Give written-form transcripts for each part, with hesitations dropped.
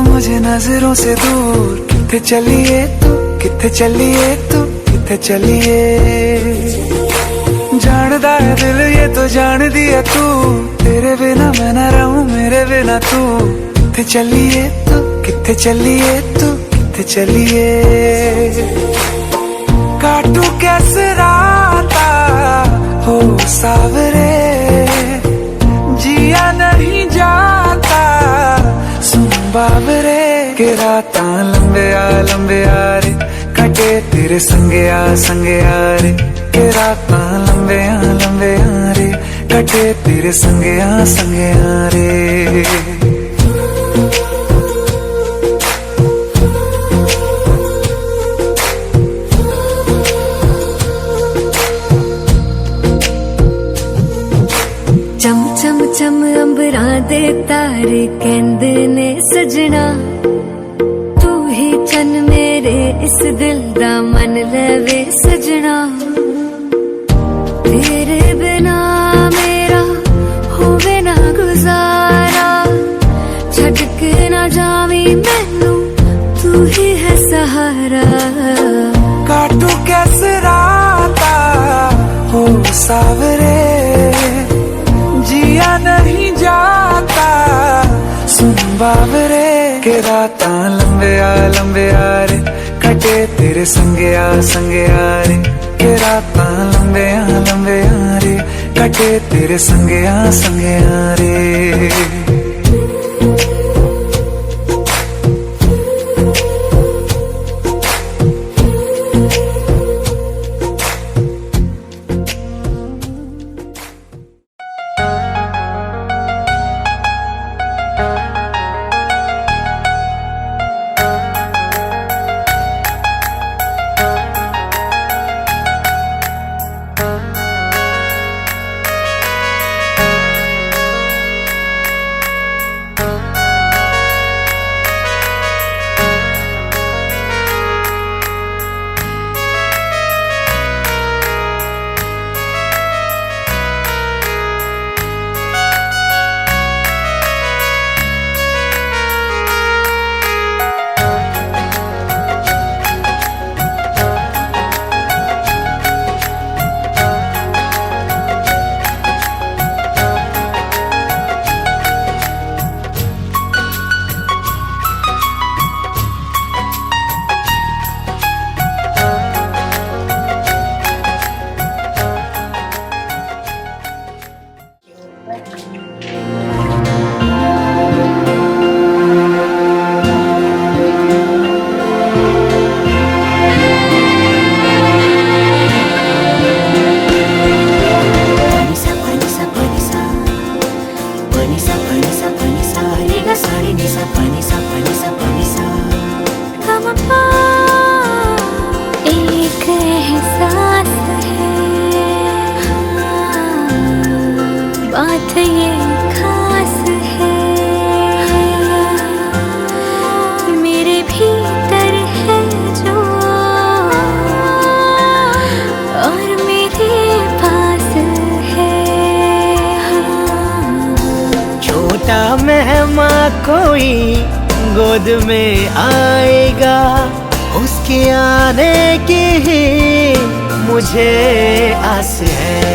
मुझे नजरों से दूर। किथे चलिए तू, किथे चलिए तू, किथे चलिए। जानदा है दिल ये तो जान दिया तू, तेरे बिना मैं ना रहूं मेरे बिना तू। किथे चलिए तू, किथे चलिए तू, किथे चलिए। काटू कैसे राता हो सावरे, जिया नहीं जाता सुन बाबरे। के राता लंबे आ रे, कटे तेरे संगे आ रे। के राता लंबे आ रे, कटे तेरे संगे आ रे। चम चम चम अंबरा दे तारे कहंदे ने सजना, तू ही चन मेरे इस दिल दा मन लवे सजना। तेरे बिना मेरा होवे ना गुजारा, छड़ के ना जावी मैनू तू ही है सहारा। काटू कैसे राता हो सावरे, जिया नहीं जाता सुन बाबरे। के राता लंबे आ रे, कटे तेरे संगे आ रे। के राता लंबे आ रे, कटे तेरे संगे आ रे। बात ये खास है, मेरे भीतर है जो और मेरे पास है। छोटा मेहमान कोई गोद में आएगा, उसके आने की ही मुझे आस है।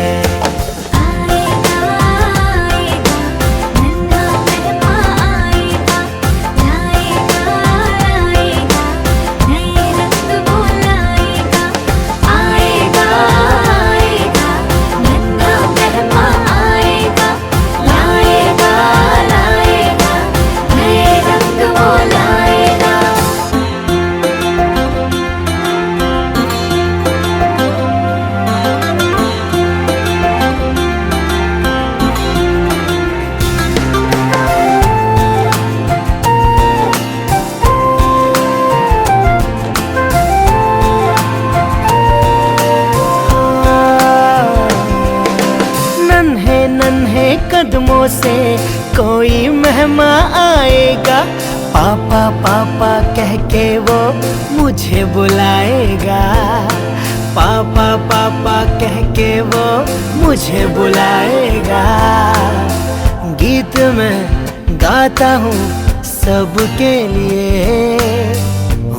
कदमों से कोई मेहमान आएगा, पापा पापा कह के वो मुझे बुलाएगा। पापा पापा कह के वो मुझे बुलाएगा। गीत में गाता हूँ सबके लिए,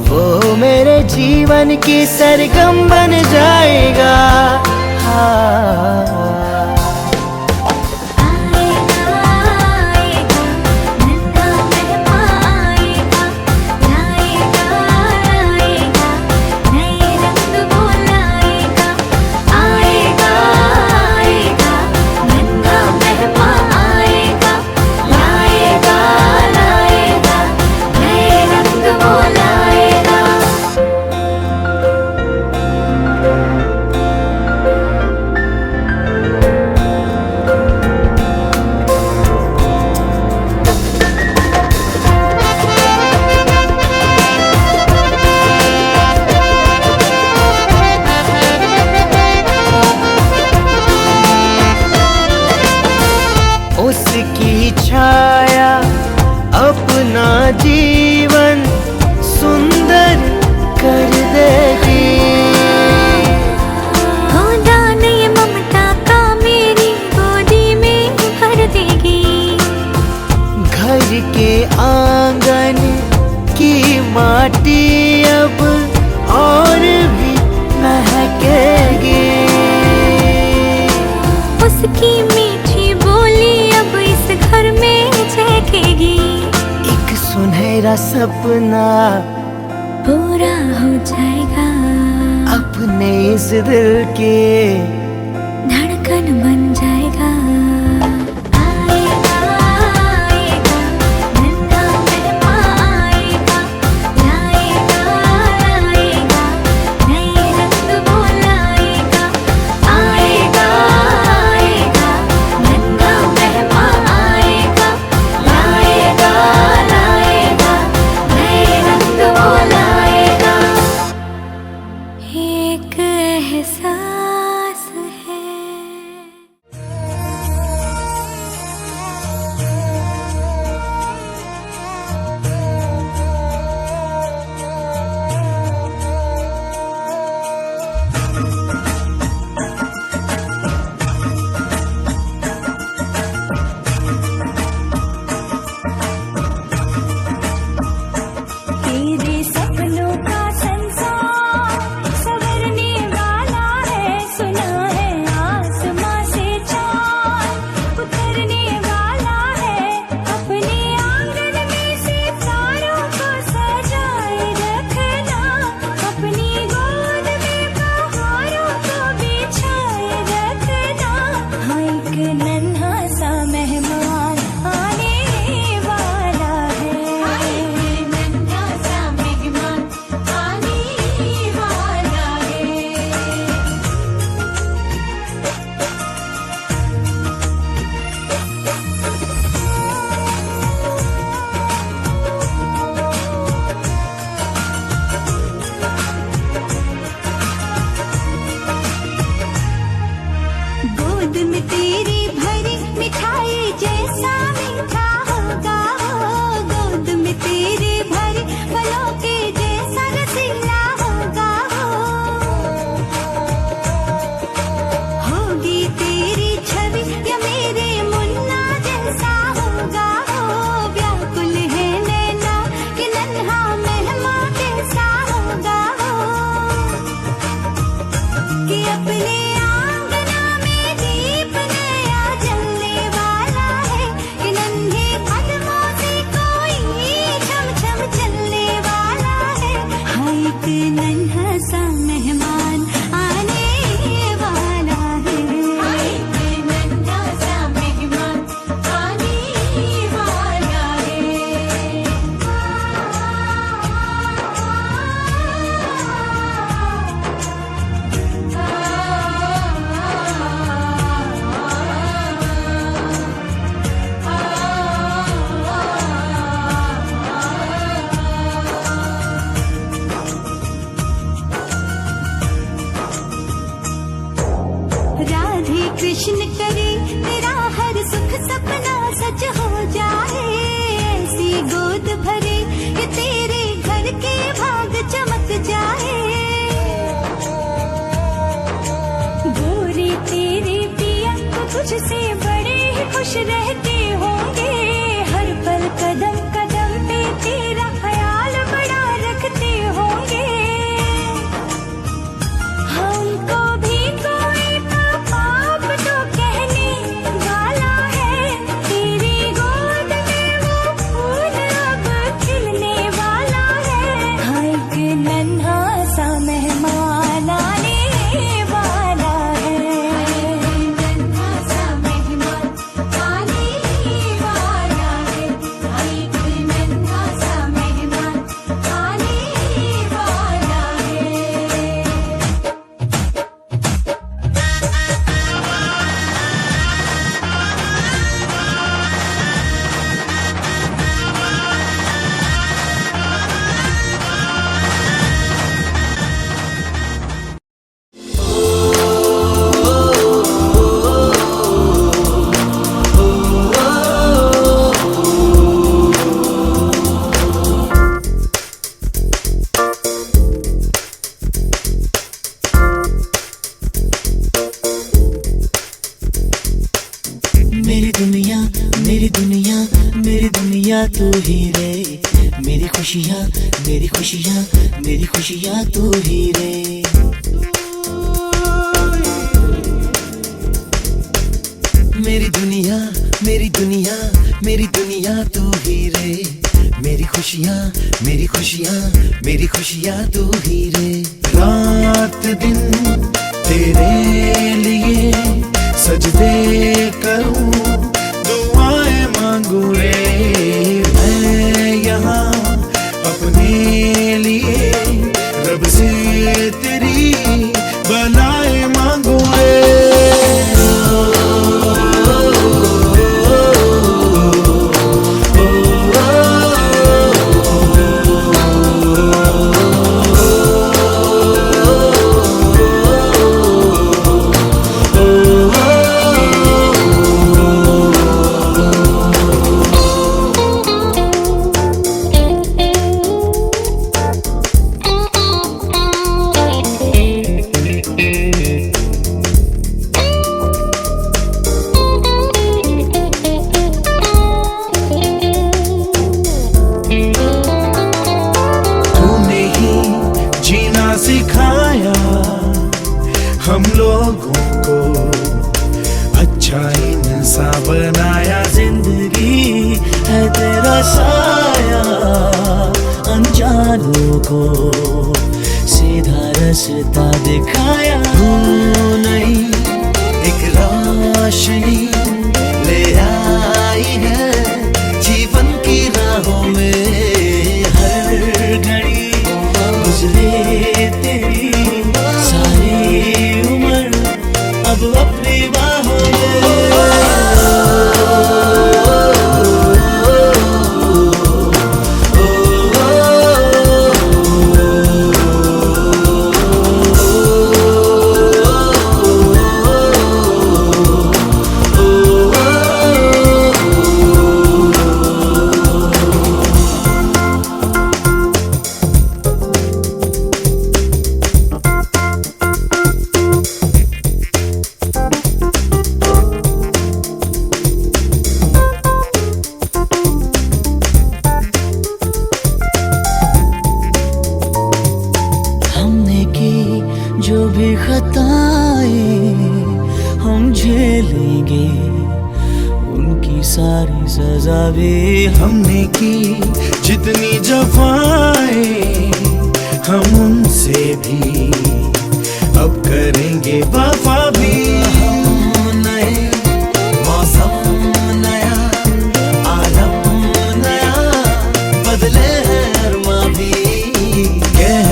वो मेरे जीवन की सरगम बन जाएगा। हाँ उसकी छाया अपना जीवन सुंदर कर देगी। हो दान ये ममता का मेरी गोदी में भर देगी। घर के आंगन की माटी अब और भी महकेगी। उसकी मीठी बोली अब इस घर में झलकेगी। एक सुनहरा सपना पूरा हो जाएगा। अपने इस दिल के धड़कन बन जाएगा। आएगा आएगा नन्हा मेहमान आएगा, लाएगा लाएगा नए रंग वो लाएगा। आएगा आएगा नन्हा मेहमान आएगा, लाएगा लाएगा नए रंग वो लाएगा। एक एहसास है। तेरे सपनों का संसार संवरने वाला है, सुना है आसमां से चांद उतरने वाला है। अपने आंगन में सितारों को सजाए रखना, अपनी गोद में बहारों को बिछाए रखना। हाँ एक नन्हा सा मेहमान आने वाला है। गोद में तेरी भरी मिठाई जैसा मीठा होगा हो, गोद में तेरे भरी फलों के जैसा रसीला होगा हो। होगी तेरी छवि या मेरे मुन्ना जैसा होगा हो, व्याकुल है नैना कि नन्हा मेहमान कैसा होगा हो। कि अपने आंगना में दीप नया जलने वाला है, कि नन्हे कदमों से कोई छम छम चलने वाला है। हाँ एक नन्हा सा मेहमान आने वाला है। हाँ एक नन्हा सा मेहमान आने वाला राधे कृष्ण करे तेरा हर सुख सपना सच हो जाए। ऐसी गोद भरे कि तेरे घर के भाग चमक जाए। गोरे तेरे पिया तो तुझसे बड़े ही खुश रहते होंगे। हर पल कदम कदम पे खुशियाँ तू ही रे, मेरी खुशियाँ, मेरी खुशियाँ, मेरी खुशियाँ तू ही रे। मेरी दुनिया, मेरी दुनिया, मेरी दुनिया तू ही रे, मेरी खुशियाँ, मेरी खुशियाँ, मेरी खुशियाँ तू ही रे। रात दिन तेरे लिए सजदे करूं, दुआएं मांगू रे मैं यहाँ अपने लिए, रब से तेरी भलाएं मांगू रे। सिखाया हम लोगों को, अच्छा इंसान बनाया, जिंदगी है तेरा साया, अनजानों को सीधा रास्ता दिखाया। तू नहीं एक रोशनी ले आई है जीवन की राहों में, हर घड़ी गुजरे तेरी सारी उम्र अब अपनी बाहों जो भी खताएं हम झेलेंगे, उनकी सारी सजा भी हमने की, जितनी जफाएं हम उनसे भी अब करेंगे वफा भी। हम नए मौसम नया, आलम नया, बदले अरमा भी, कह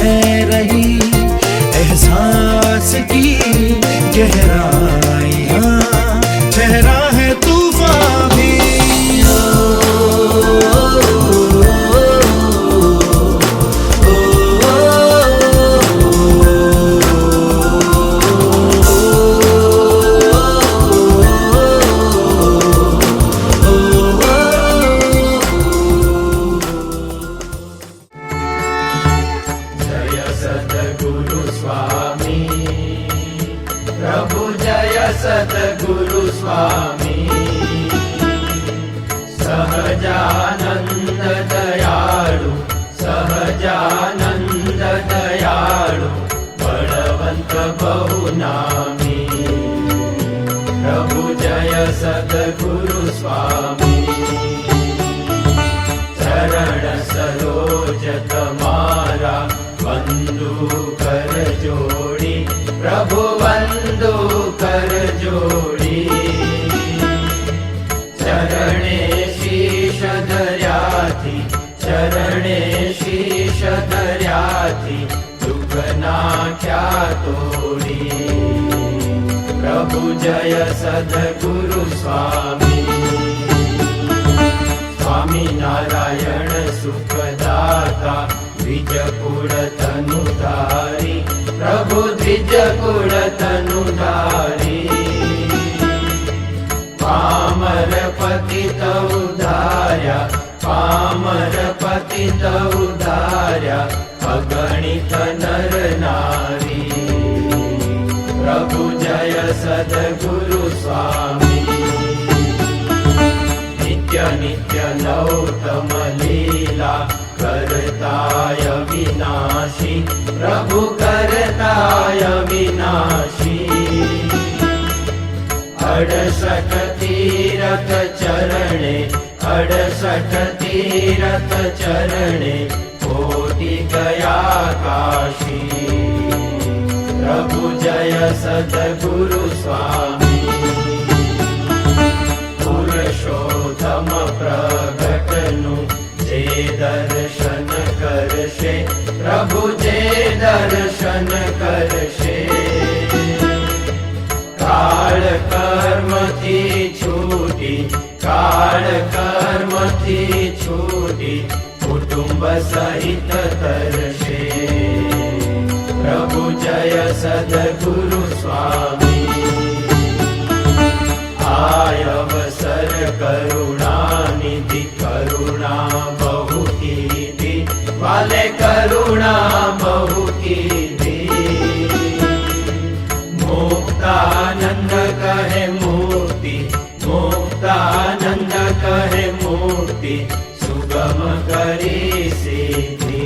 रही एहसास की गहराइयाँ, ठहरा है तूफान भी। प्रभु जय सद्गुरु स्वामी, सहजानंद दयाळु, सहजानंद दयाळु, बलवंत बहुनामी। प्रभु जय सद्गुरु स्वामी, चरण सरोज तुम्हारा वंदू कर जोड़ी, प्रभु वंदू कर जोड़ी। चरणे शीश धर्याथी, चरणे शीश धर्याथी, दुख नाख्या तोड़ी। प्रभु जय सद्गुरु स्वामी, स्वामी नारायण सुखदाता, द्विजकुल तनुधारी, प्रभु द्विजकुल तनुधारी। पामर पतित उद्धार्या, पामर पतित उद्धार्या, अगणित नर नारी। प्रभु जय सद्गुरु स्वामी, नित्य नित्य गौतम लीला करताय विनाशी प्रभु करताय विनाशी 68 तीरथ चरणे 68 तीरथ चरणे कोटि गया काशी प्रभु जय सद्गुरु स्वामी पुरुषोत्तम प्रगटनु जे दर्शन करशे प्रभु जे दर्शन करशे काल कर्म थी छूटी काल कर्म थी छूटी कुटुंब सहित तरशे प्रभु जय सद्गुरु स्वामी आय अवसर करुणा निधि करुणा बहु कीधी वाले करुणा बहु कीधी मुक्तानंद कहे मूर्ति मुक्तानंद कहे मूर्ति सुगम करी सिद्धि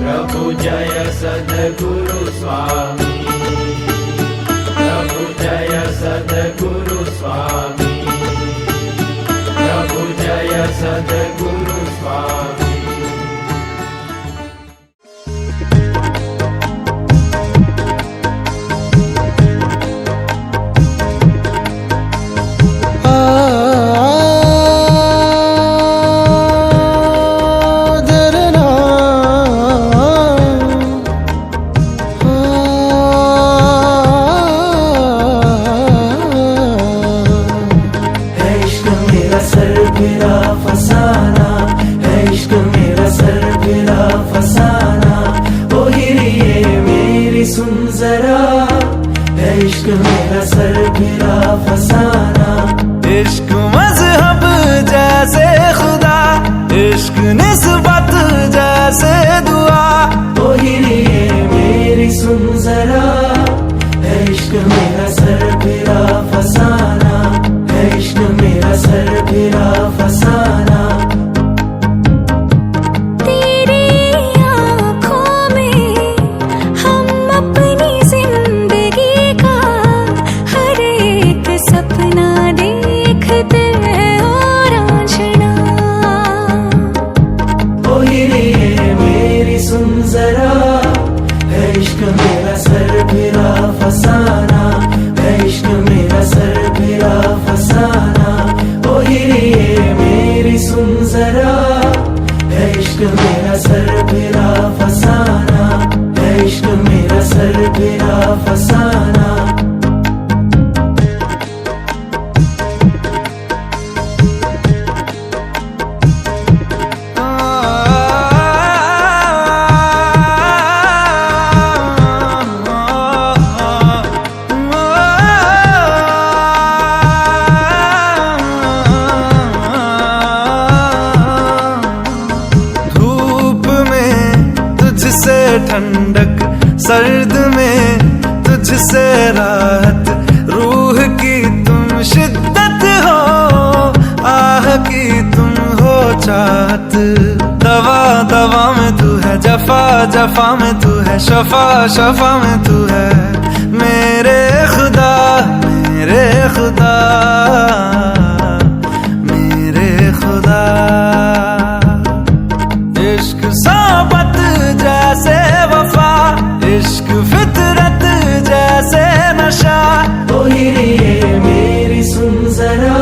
प्रभु जय सद्गुरु स्वामी प्रभु जय सद्गुरु स्वामी प्रभु जय सद्गुरु स्वामी इश्क मेरा सर फिरा फसाना इश्क मजहब जैसे खुदा इश्क निस्बत जैसे दुआ ओ हिरिए मेरी सुन जरा इश्क मेरा सर फिरा फसाना इश्क मेरा सर फिरा फसाना ठंडक सर्द में तुझसे राहत रूह की तुम शिद्दत हो आह की तुम हो चाहत दवा दवा में तू है जफा जफा में तू है शफा शफा में तू है मेरे खुदा मेरे खुदा मेरे खुदा इश्क सोबत जैसे वफा इश्क फितरत जैसे नशा ओ हिरिए मेरी सुन जरा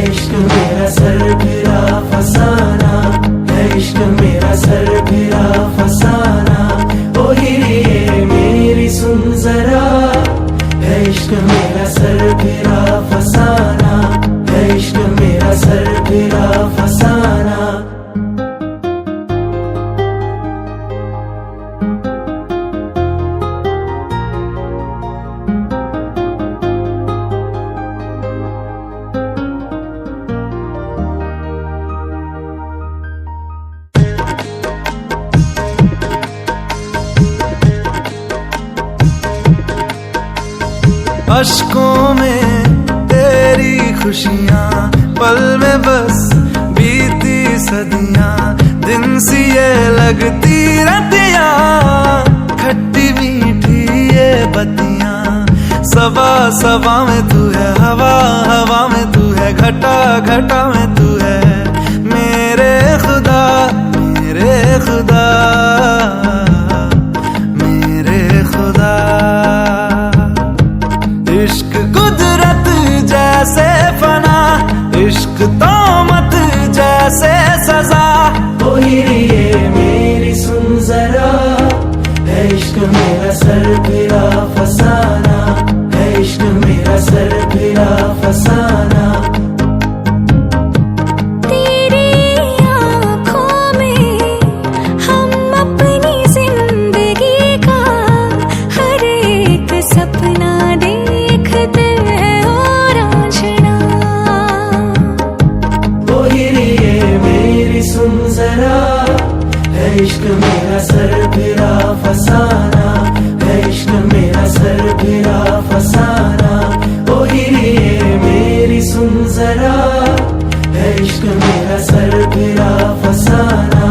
इश्क मेरा सर फिरा फसाना इश्क मेरा सर फिरा फसाना ओ हिरिए मेरी सुन जरा इश्क मेरा सर फिरा फसाना इश्क मेरा सर फिरा फसाना अश्कों में तेरी खुशियाँ पल में बस बीती सदियां, दिन सी ये लगती रतियां, खट्टी मीठी ये बतियां। सबा सबा में तू है, हवा हवा में तू है, घटा घटा में तू है, मेरे खुदा मेरे खुदा मेरे खुदा। इश्क कुदरत जैसे फना, इश्क तोमत जैसे सजा। ओ हिरिये मेरी सुन जरा, है इश्क मेरा सर फिरा फसाना, है इश्क मेरा सर फिरा फसाना। तेरी आँखों में हम अपनी जिंदगी का हर एक सपना देखते हैं और आशना। ओ हिरिये मेरी सुन जरा, है इश्क मेरा सर फिरा फसाना, है इश्क मेरा सर फिरा फसाना। ओ हिरिये मेरी सुन जरा, है इश्क मेरा सर फिरा फसाना,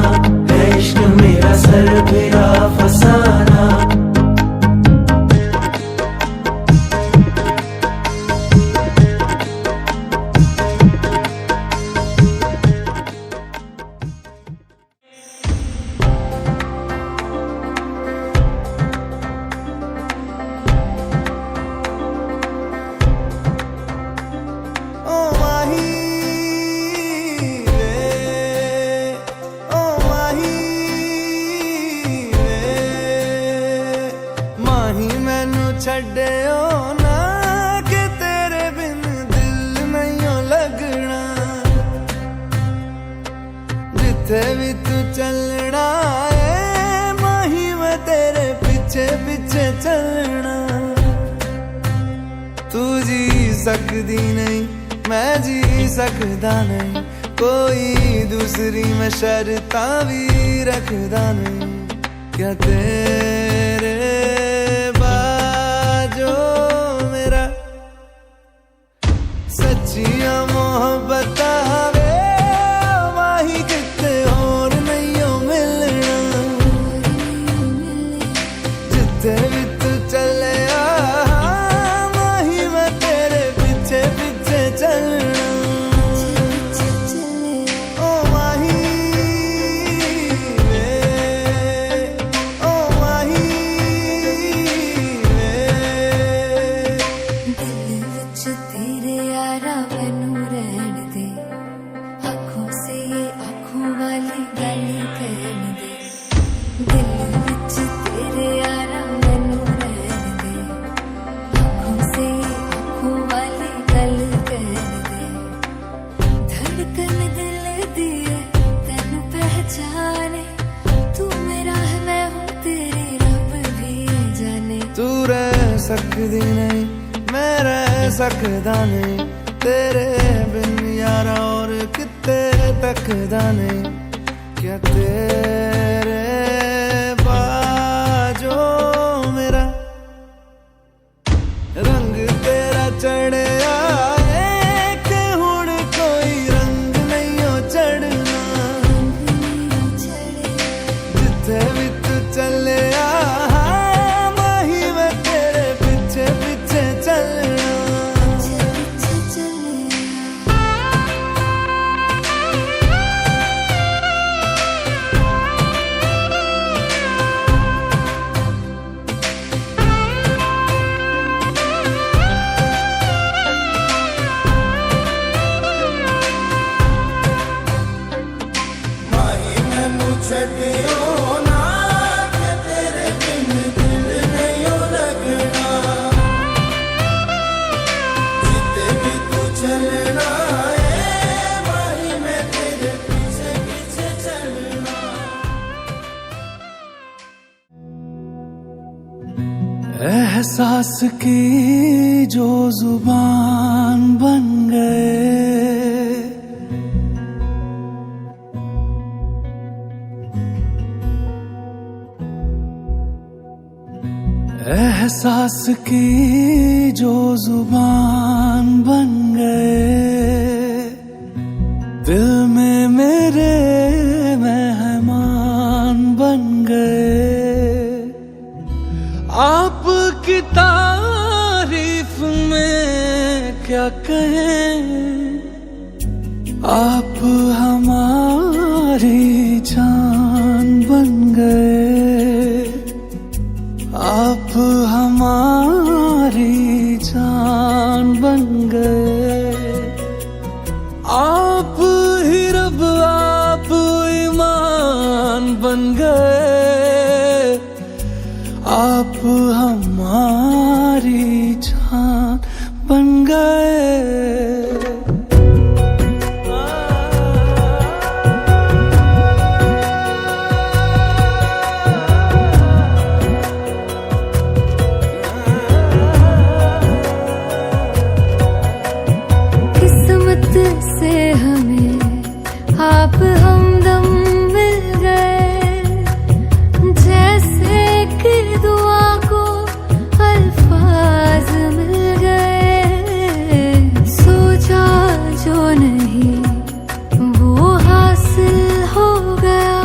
है इश्क मेरा सर फिरा फसाना। ओ माही वे, ओ माही वे, माही मैनू छड्डियो ना, कि तेरे बिन दिल नहीं लगना। जिथे भी तू चलना है माही, मैं तेरे पीछे पीछे चलना। तू जी सकदी नहीं, मैं जी सकदा नहीं, कोई दूसरी मैं शर्तां भी रखदा नहीं। क्या तेरे बाजो मेरा सच्चियां मोहब्बत वे, माही किते और नहीं हो मिलना। जिथे भी तू चले माही, मैं तेरे पीछे पीछे चलना। ओ माही वे, ओ माही वे। दिल विच तेरे यारा मैनू रहन दे, आँखों से ये आँखों वाली गल कहन दे। दिल विच तेरे यारा मैनू रहन दे, आँखों से ये आँखों वाली गल कहन दे। धड़कन दिल दी है तैनू पहचाने, तू मेरा है मैं हूँ तेरी, रब भी जाने। तू रह सकदी नहीं, मैं रह सकदा नहीं, तेरे बिन यारा और किते तकदा नहीं। क्या तेरे बाजो मेरा रंग तेरा चढ़िया है, कि हुण कोई रंग नहीं हो चढ़ना। जिथे भी तू चले माही, मैं तेरे पीछे पीछे चलना। एहसास की जो जुबान बन गए, एहसास की जो जुबान बन गए, बन गए। आपकी तारीफ में क्या कहें, आप हमारी जान बन गए। आप हमारी जान बन गए। आप ही रब, आप ईमान बन गए। आप हमारी जान बन गए। से हमें आप हमदम मिल गए, जैसे कि दुआ को अल्फाज मिल गए। सोचा जो नहीं वो हासिल हो गया,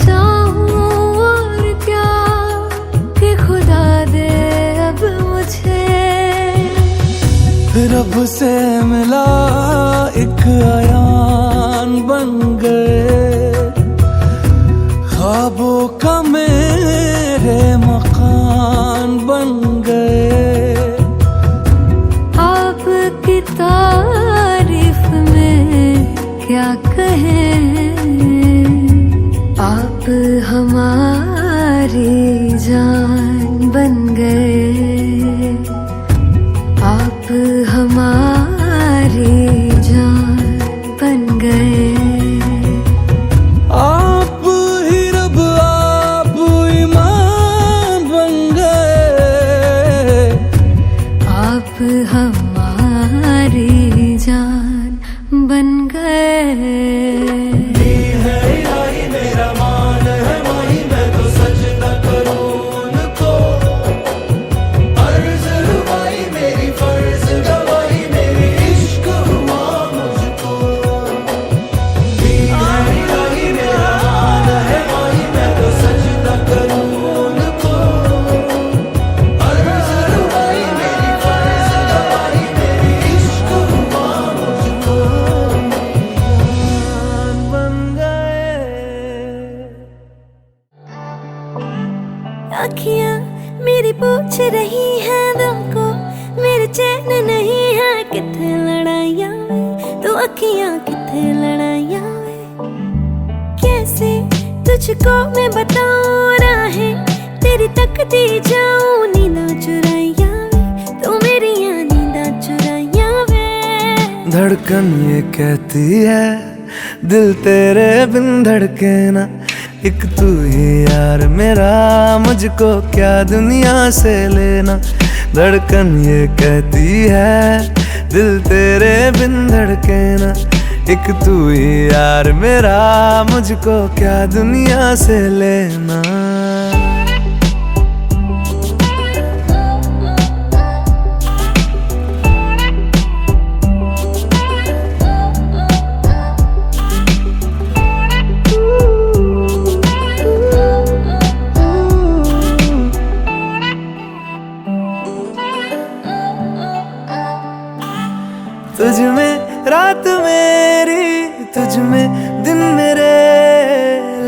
चाहूं और क्या कि खुदा दे अब मुझे। रब से मिला एक आयान बन गए। ख्वाबों का मेरे मकान बन गए। आपकी तारीफ में क्या कहें, आप हमारी जान बन गए। आप हमारी जान बन गए। आप ही रब, आप ईमान बन गए। आप हमारी जान बन गए। मेरा मान है माही, मैं तो सजदा करूं उनको। अर्ज़ रुबाई मेरी फर्ज गवाही, मेरी इश्क हुआ मुझको। मेरा मान है माही, मैं तो सजदा करूं उनको। अर्ज़ रुबाई मेरी फर्ज गवाही, मेरी इश्क हुआ मुझको। बन गए। अखियां मेरी पूछ रही हैं दिल को, मेरे चैन नहीं है किथे लड़ाइयां वे। तो अखियां किथे लड़ाइयां वे, कैसे तुझको मैं बताऊं राहें तेरी तकती जाऊं। नींदा चुराइयां वे, तो मेरी नींदा चुराइयां वे। धड़कन ये कहती है दिल तेरे बिन धड़के ना। एक तू ही यार मेरा, मुझको क्या दुनिया से लेना। धड़कन ये कहती है दिल तेरे बिन धड़के ना। एक तू ही यार मेरा, मुझको क्या दुनिया से लेना। तुझ में रात मेरी, तुझ में दिन मेरे।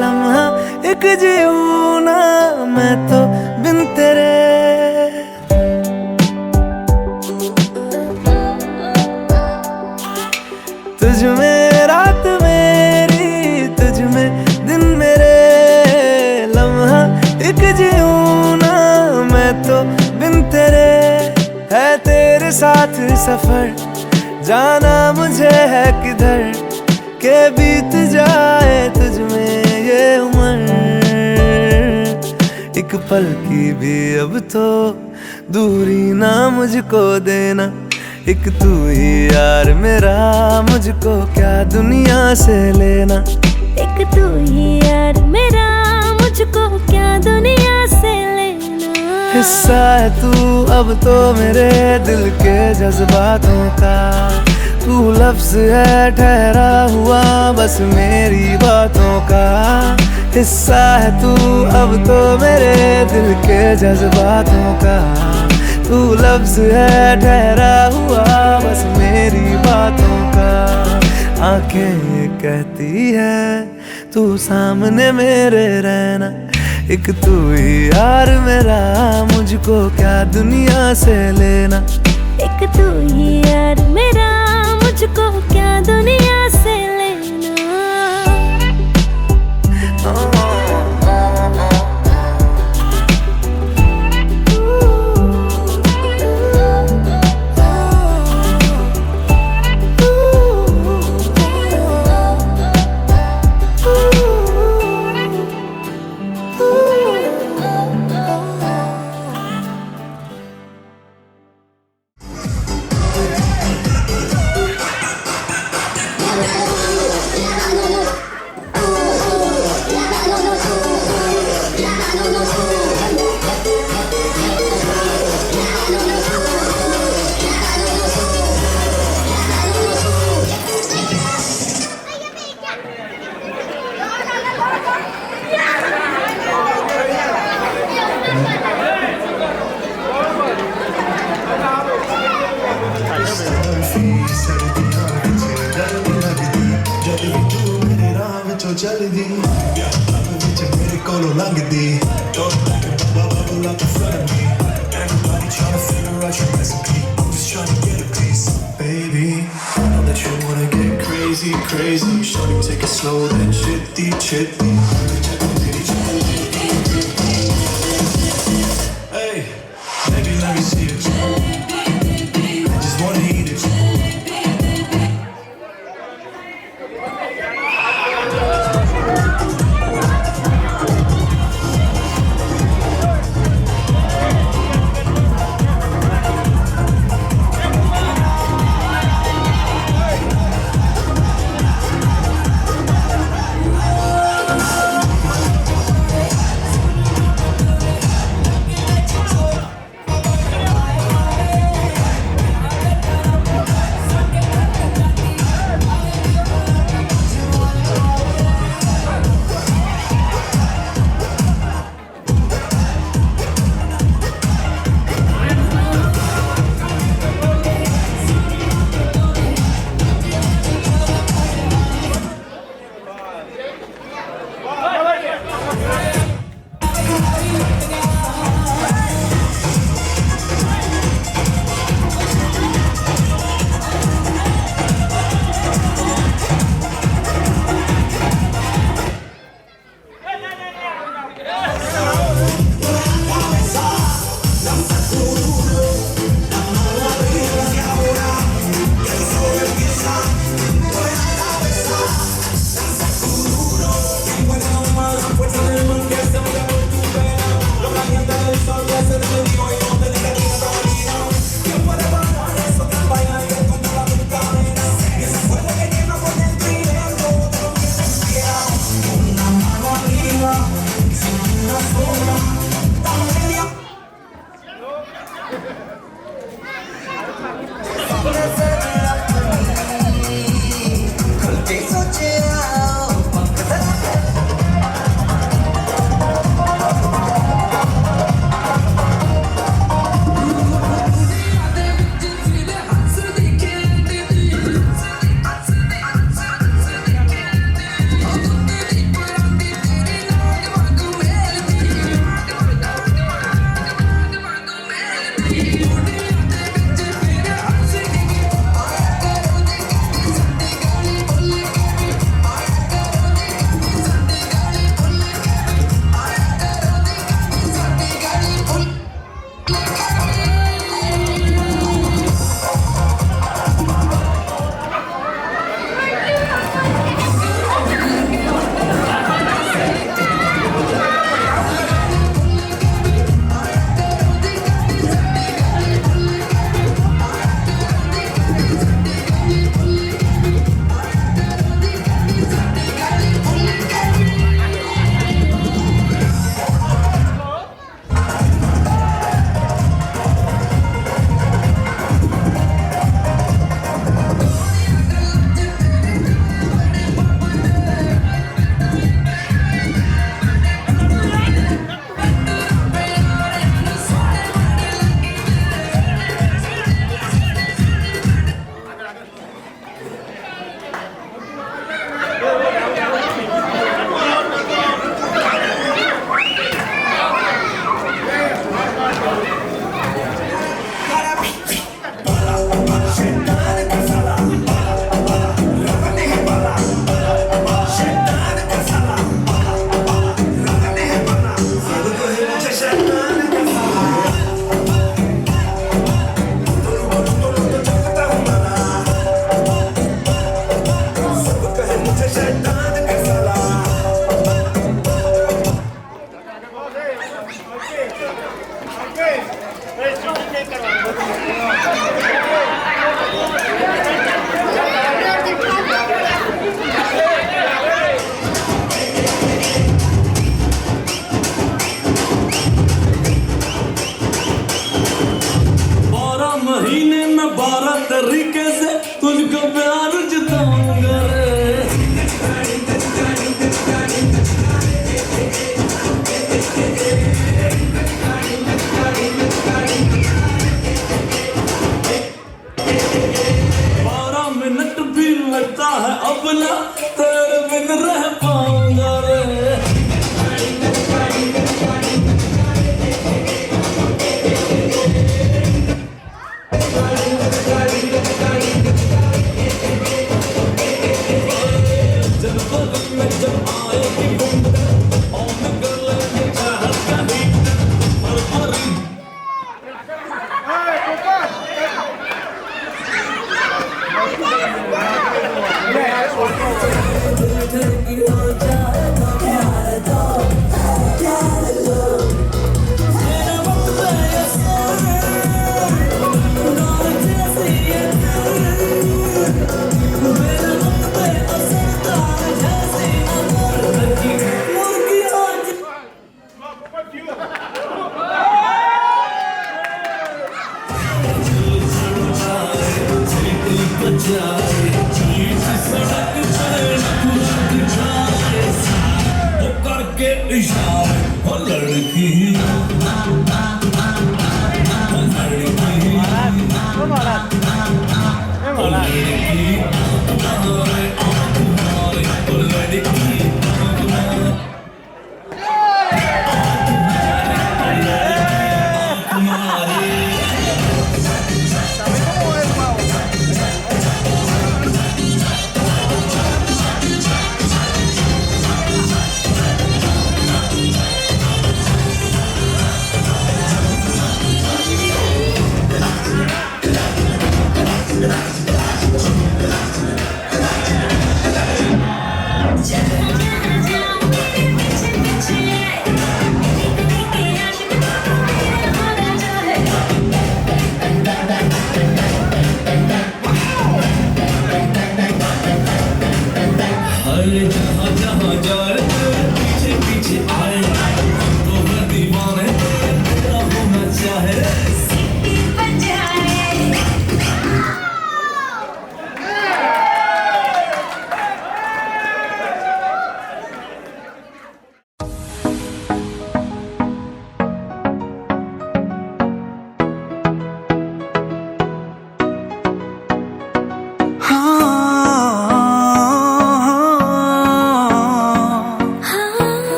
लम्हा एक जीऊं ना मैं तो बिन तेरे। तुझ में रात मेरी, तुझ में दिन मेरे। लम्हा एक जीऊं ना मैं तो बिन तेरे। है तेरे साथ सफर, जाना मुझे है किधर के बीत जाए तुझ में ये उम्र। एक पल की भी अब तो दूरी ना मुझको देना। एक तू ही यार मेरा, मुझको क्या दुनिया से लेना। एक तू ही यार मेरा, मुझको क्या दुनिया से लेना। हिस्सा है तू अब तो मेरे दिल के जज्बातों का। तू लफ्ज है ठहरा हुआ बस मेरी बातों का। हिस्सा है तू अब तो मेरे दिल के जज्बातों का। तू लफ्ज है ठहरा हुआ बस मेरी बातों का। आंखें कहती है तू सामने मेरे रहना, एक तू ही यार मेरा, मुझको क्या दुनिया से लेना। एक तू ही यार मेरा, मुझको क्या दुनिया से लेना। चलदी मेरे कोलों लंघदी bubble up in front of me. Everybody trying to figure out your recipe. I'm just trying to get a piece, baby. I know that you wanna get crazy, crazy. Shorty, take it slow, then chitty, chitty. Hey, baby, let me see it. I just wanna eat it.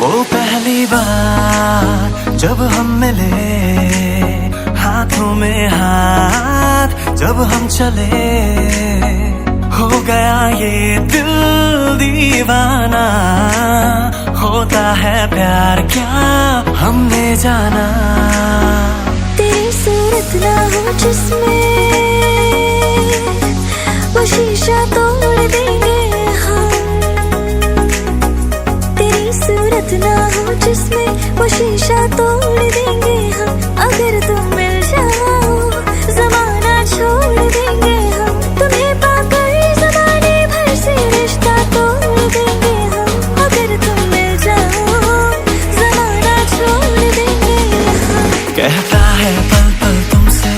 वो पहली बार जब हम मिले, हाथों में हाथ जब हम चले, हो गया ये दिल दीवाना। होता है प्यार क्या हमने जाना। तेरी सूरत ना हो जिसमें वो शीशा तोड़ देंगे हम। तेरी सूरत ना हो जिसमें वो शीशा तोड़ देंगे हम। अगर तुम मिल जाओ जमाना छोड़ देंगे हम। तुम्हें पाकर जमाने भर से रिश्ता तोड़ देंगे हम। अगर तुम मिल जाओ जमाना छोड़ देंगे हम। कहता है पल पल तुमसे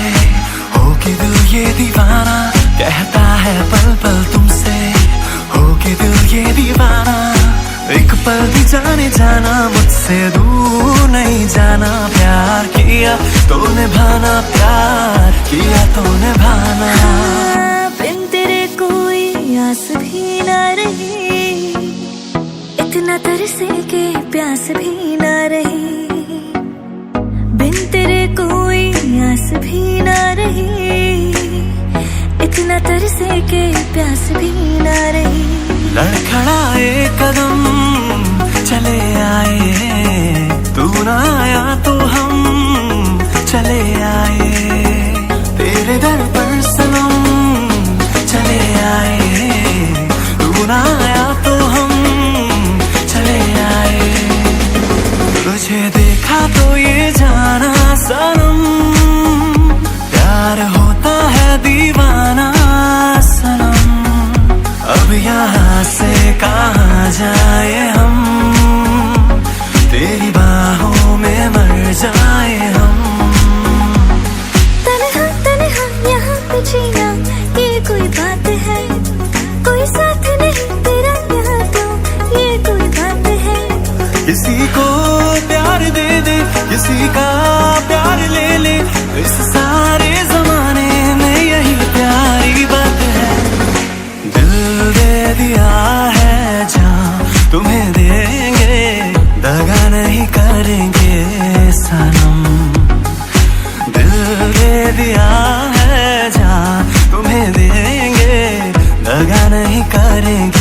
हो के दिल ये दीवाना। कहता है पल पल तुमसे हो के दिल ये दीवाना। एक पल भी जाने जाना मुझसे दूर नहीं जाना। प्यार किया तो निभाना, प्यार किया तो निभाना। बिन तेरे कोई आस भी ना रही, इतना तरसे के प्यास भी ना रही। बिन तेरे कोई आस भी ना रही, इतना तरसे के प्यास भी ना रही। लड़खड़ाए कदम चले आए, तू ना आया तो हम चले आए। तेरे दर पर सनम चले आए, तू ना आया तो हम चले आए। तुझे देखा तो ये जाना सनम, प्यार होता है दीवाना सनम। अब यहाँ से कहाँ जाए हम, तेरी बाहों में मर जाए हम। तन्हा तन्हा यहाँ पे जीना ये कोई बात है। कोई साथ नहीं तेरा यहाँ तो ये कोई बात है। किसी को प्यार दे दे, किसी का प्यार ले ले, इस सारे जमाने में यही प्यारी बात है। दिल दे दिया है जहाँ तुम्हें देंगे, दगा नहीं करेंगे सनम। दिल दे दिया है जहाँ तुम्हें देंगे, दगा नहीं करेंगे।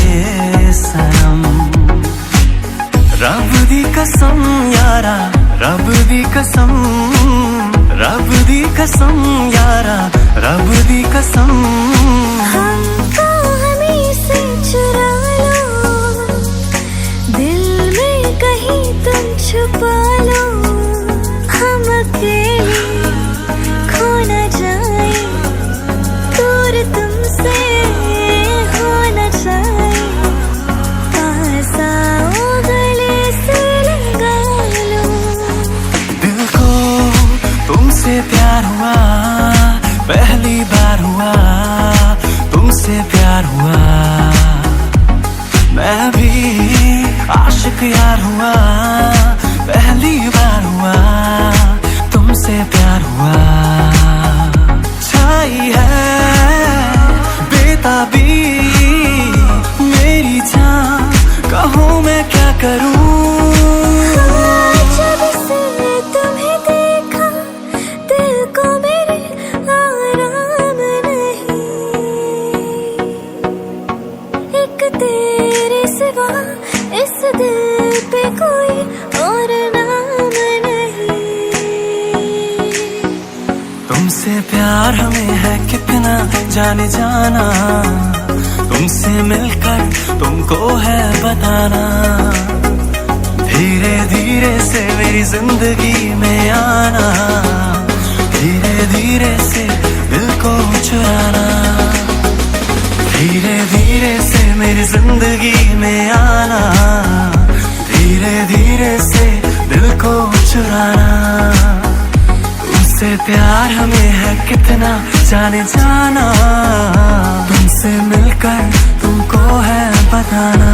सनम रब दी कसम यारा रब दी कसम रब दी कसम यारा रब दी कसम हमको हमें से चुरा लो दिल में कहीं तुम छुपा लो हम अकेले खो न जाए दूर तुमसे हो न जाए पास आओ गले से लगा लो दिल को तुमसे प्यार हुआ पहली बार हुआ तुमसे प्यार हुआ मैं भी आशिक यार हुआ पहली बार हुआ तुमसे प्यार हुआ छाई है बेताबी मेरी जान कहूँ मैं क्या करूँ जब से तुम्हें देखा दिल को मेरे आराम नहीं एक तेरे सिवा इस दिल पे कोई और नाम नहीं तुमसे प्यार हमें है कितना जाने जाना तुमसे मिलकर तुमको है बताना धीरे धीरे से मेरी जिंदगी में आना धीरे धीरे से दिल को चुराना धीरे धीरे से मेरी जिंदगी में आना धीरे धीरे से दिल को चुराना तुमसे प्यार हमें है कितना जाने जाना तुमसे मिलकर तुमको है बताना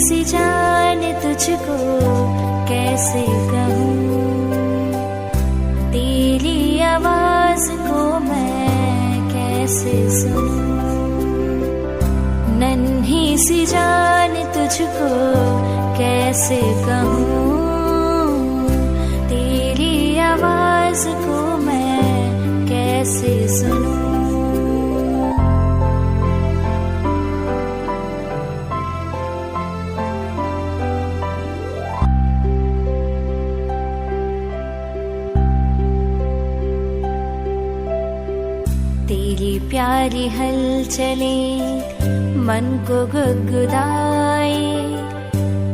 सी जान तुझको कैसे कहूँ, तेरी आवाज को मैं कैसे सुनूं। नन्ही सी जान तुझको कैसे कहूँ, तेरी आवाज को मैं कैसे सुनूं। तेरी प्यारी हलचलें मन को गुदगुदाए,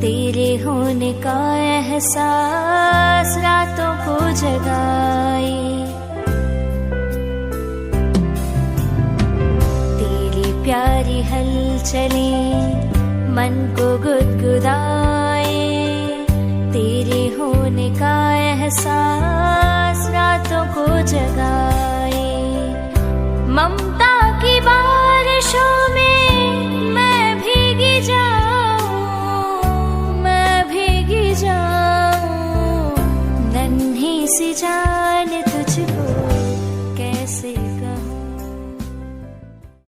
तेरे होने का एहसास रातों को जगाए। तेरी प्यारी हलचलें मन को गुदगुदाए, तेरे होने का एहसास रातों को जगाए। ममता की बारिशों में मैं भीगी जाऊं, मैं भीगी जाऊं। नन्ही सी जान